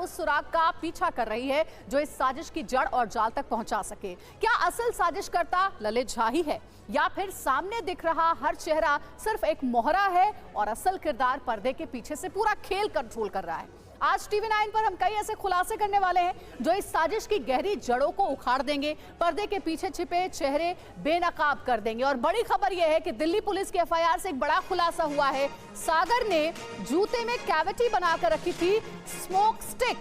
उस सुराग का पीछा कर रही है जो इस साजिश की जड़ और जाल तक पहुंचा सके। क्या असल साजिशकर्ता ललित झा ही है या फिर सामने दिख रहा हर चेहरा सिर्फ एक मोहरा है और असल किरदार पर्दे के पीछे से पूरा खेल कंट्रोल कर रहा है? आज TV9 पर हम कई ऐसे खुलासे करने वाले हैं जो इस साजिश की गहरी जड़ों को उखाड़ देंगे, पर्दे के पीछे छिपे चेहरे बेनकाब कर देंगे। और बड़ी खबर यह है कि दिल्ली पुलिस की FIR से एक बड़ा खुलासा हुआ है। सागर ने जूते में कैविटी बनाकर रखी थी स्मोक स्टिक,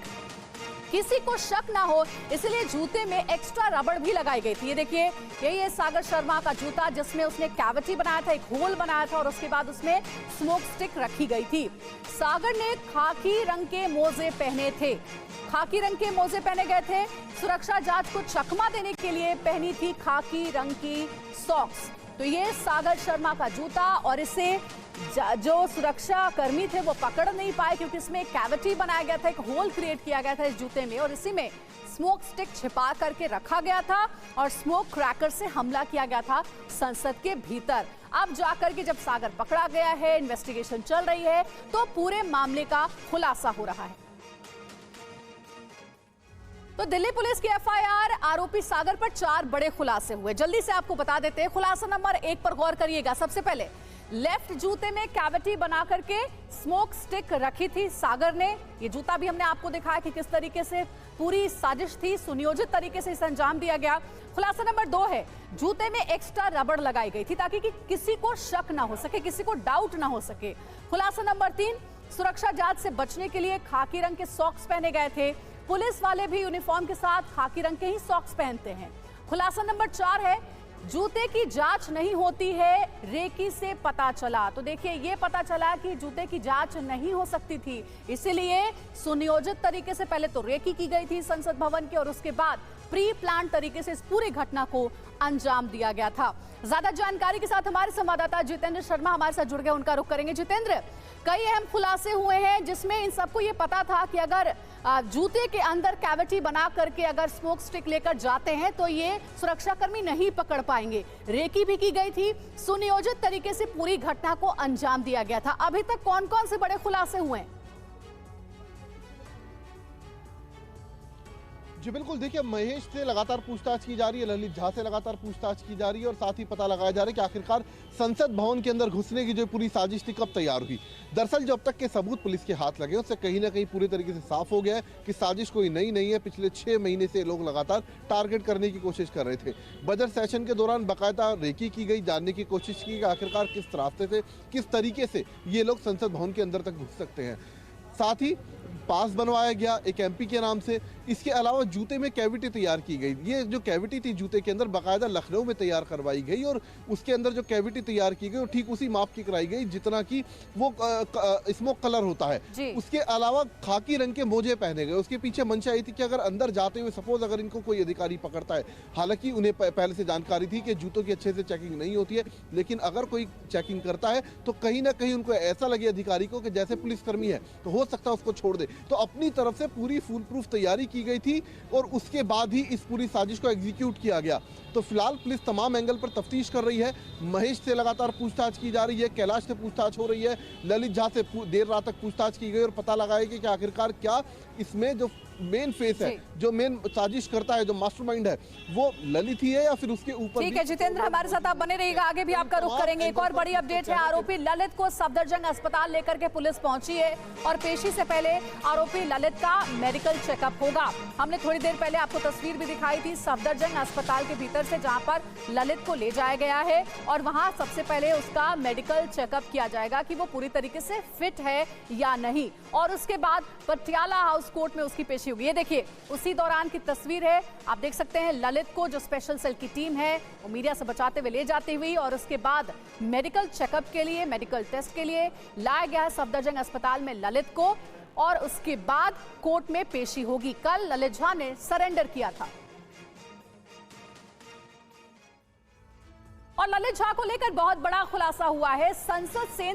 किसी को शक ना हो इसलिए जूते में एक्स्ट्रा रबड़ भी लगाई गई थी। ये देखिए, यही है सागर शर्मा का जूता जिसमें उसने कैविटी बनाया था, एक होल बनाया था और उसके बाद उसमें स्मोक स्टिक रखी गई थी। सागर ने खाकी रंग के मोजे पहने थे, खाकी रंग के मोजे पहने गए थे। सुरक्षा जांच को चकमा देने के लिए पहनी थी खाकी रंग की सॉक्स। तो ये सागर शर्मा का जूता, और इसे जो सुरक्षा कर्मी थे वो पकड़ नहीं पाए क्योंकि इसमें कैविटी बनाया गया था, एक होल क्रिएट किया गया था इस जूते में और इसी में स्मोक स्टिक छिपा करके रखा गया था और स्मोक क्रैकर से हमला किया गया था संसद के भीतर। अब जाकर के जब सागर पकड़ा गया है, इन्वेस्टिगेशन चल रही है, तो पूरे मामले का खुलासा हो रहा है। तो दिल्ली पुलिस की FIR आरोपी सागर पर 4 बड़े खुलासे हुए, जल्दी से आपको बता देते हैं। खुलासा नंबर 1 पर गौर करिएगा। सबसे पहले लेफ्ट जूते में कैविटी बना करके स्मोक स्टिक रखी थी सागर ने। ये जूता भी हमने आपको दिखाया कि किस तरीके से पूरी साजिश थी, सुनियोजित तरीके से इसे अंजाम दिया गया। खुलासा नंबर 2 है जूते में एक्स्ट्रा रबड़ लगाई गई थी ताकि कि किसी को शक ना हो सके, किसी को डाउट ना हो सके। खुलासा नंबर 3 सुरक्षा जांच से बचने के लिए खाकी रंग के सॉक्स पहने गए थे। पुलिस वाले भी यूनिफॉर्म के साथ खाकी रंग के ही सॉक्स पहनते हैं। खुलासा नंबर 4 है जूते की जांच नहीं होती है, रेकी से पता चला। तो देखिए, ये पता चला कि जूते की जांच नहीं हो सकती थी, इसीलिए सुनियोजित तरीके से पहले तो रेकी की गई थी संसद भवन की और उसके बाद प्री प्लान तरीके से इस पूरी घटना को अंजाम दिया गया था। ज्यादा जानकारी के साथ हमारे संवाददाता जितेंद्र शर्मा हमारे साथ जुड़ गए, उनका रुख करेंगे। जितेंद्र, कई अहम खुलासे हुए हैं जिसमें इन सबको ये पता था कि अगर जूते के अंदर कैविटी बना करके अगर स्मोक स्टिक लेकर जाते हैं तो ये सुरक्षाकर्मी नहीं पकड़ पाएंगे। रेकी भी की गई थी, सुनियोजित तरीके से पूरी घटना को अंजाम दिया गया था। अभी तक कौन कौन से बड़े खुलासे हुए हैं? जी बिल्कुल, देखिए महेश से लगातार पूछताछ की जा रही है, ललित झा से लगातार पूछताछ की जा रही है और साथ ही पता लगाया जा रहा है कि आखिरकार संसद भवन के अंदर घुसने की जो पूरी साजिश थी कब तैयार हुई। दरअसल जो अब तक के सबूत पुलिस के हाथ लगे उससे कहीं ना कहीं पूरी तरीके से साफ हो गया है कि साजिश कोई नई नहीं है। पिछले 6 महीने से लोग लगातार टारगेट करने की कोशिश कर रहे थे। बजट सेशन के दौरान बाकायदा रेकी की गई, जानने की कोशिश की कि आखिरकार किस रास्ते से, किस तरीके से ये लोग संसद भवन के अंदर तक घुस सकते हैं। साथ ही पास बनवाया गया एक MP के नाम से। इसके अलावा जूते में कैविटी तैयार की गई। ये जो कैविटी थी जूते के अंदर बाकायदा लखनऊ में तैयार करवाई गई और उसके अंदर जो कैविटी तैयार की गई वो ठीक उसी माप की कराई गई जितना कि वो स्मोक कलर होता है। उसके अलावा खाकी रंग के मोजे पहने गए। उसके पीछे मंशा ये थी कि अगर अंदर जाते हुए सपोज अगर इनको कोई अधिकारी पकड़ता है, हालांकि उन्हें पहले से जानकारी थी कि जूतों की अच्छे से चेकिंग नहीं होती है, लेकिन अगर कोई चेकिंग करता है तो कहीं ना कहीं उनको ऐसा लगे अधिकारी को कि जैसे पुलिसकर्मी है तो हो सकता है उसको छोड़ दे। तो अपनी तरफ से पूरी फुल प्रूफ तैयारी की गई थी और उसके बाद ही इस पूरी साजिश को एग्जीक्यूट किया गया। तो फिलहाल पुलिस तमाम एंगल पर तफ्तीश कर रही है। महेश से लगातार पूछताछ की जा रही है, कैलाश से पूछताछ हो रही है, ललित झा से देर रात तक पूछताछ की गई और पता लगाया कि आखिरकार क्या इसमें जो मेन फेस है, जो मेन साजिश करता है, जो मास्टरमाइंड है, वो ललित ही है या फिर उसके ऊपर। ठीक है जितेंद्र, हमारे साथ आप बने रहिएगा, आगे भी आपका रुख करेंगे। एक और बड़ी अपडेट है, आरोपी ललित को सफदरजंग अस्पताल लेकर के पुलिस पहुंची है और पेशी से पहले आरोपी ललित का मेडिकल चेकअप होगा। हमने थोड़ी देर पहले आपको तस्वीर भी दिखाई थी सफदरजंग अस्पताल के भीतर से, जहां पर ललित को ले जाया गया है और वहां सबसे पहले उसका मेडिकल चेकअप किया जाएगा कि वो पूरी तरीके से फिट है या नहीं, और उसके बाद पटियाला हाउस कोर्ट में उसकी पेशी होगी। ये देखिए उसी दौरान की तस्वीर है, आप देख सकते हैं ललित को जो स्पेशल सेल की टीम है वो मीडिया से बचाते हुए ले जाती हुई और उसके बाद मेडिकल चेकअप के लिए, मेडिकल टेस्ट के लिए लाया गया है सफदरजंग अस्पताल में ललित को और उसके बाद कोर्ट में पेशी होगी। कल ललित झा ने सरेंडर किया था और ललित झा को लेकर बहुत बड़ा खुलासा हुआ है। संसद से